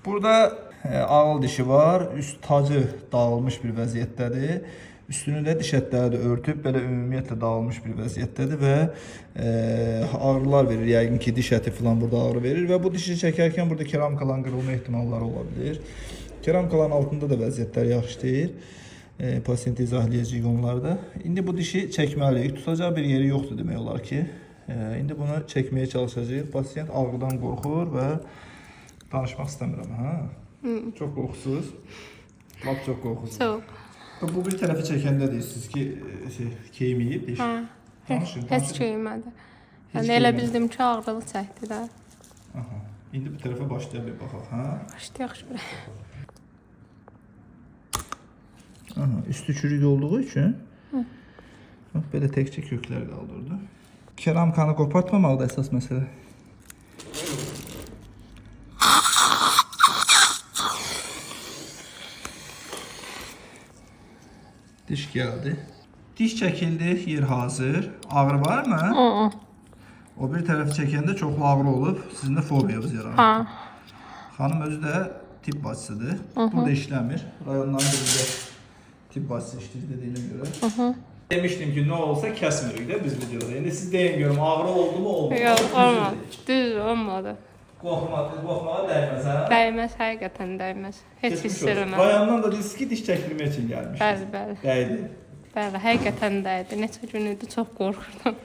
Burada ağıl dişi var. Üst tacı dağılmış bir vəziyyətdədir. Üstünü də diş ətləri də örtüb, belə ümumiyyətlə dağılmış bir vəziyyətdədir və ağrılar verir. Yəqin ki, diş əti falan burada ağrı verir və bu dişi çəkərkən burada keramikaların qırılma ehtimalları ola bilir. Keramikaların altında da vəziyyətlər yaxşı deyil. Pasiyentə izah edəcəyik onlarda. İndi bu dişi çəkməliyik. Tutacaq bir yeri yoxdur demək olar ki. İndi bunu çəkməyə çalışacağıq. Pasiyent ağrıdan qorxur və danışmaq istəmirəm. Çox qorxusuz. Lap çox qorxusuz. Çox. Bu bir tərəfi çəkəndə deyirsiniz ki, keyməyib diş. Heç keymədi. Yəni elə bildim ki, ağrılı çəkdi də. İndi bu tərəfə başlayaq bir baxaq. Başlayaq şuraya. Üstü çürük olduğu üçün belə təkcə köklər qaldırdı. Keramkanı qopartmamaq da əsas məsələ. Diş gəldi. Diş çəkildi, yer hazır. Ağrı var mı? O bir tərəfi çəkəndə çoxlu ağrı olub, sizin də fobiyavız yaranır. Xanım özü də tibb bacısıdır. Burada işləmir. Rayonların birində tibb bacısı işləyir dediyinə görə. Demişdim ki, nə olsa kəsmirik də biz videoda. İndi siz deyin görüm, ağrı oldu mu, olmadı mı? Yox, olmadı. Düz olmadı. Qorxmağa dəyməz, hə? Dəyməz, həqiqətən dəyməz. Heç hiss eləmədim. Rayondan da dediniz ki, diş çəkilmək üçün gəlmişsiniz. Bəli. Dəydi. Bəli, həqiqətən dəydi. Neçə gün idi, çox qorxurdum.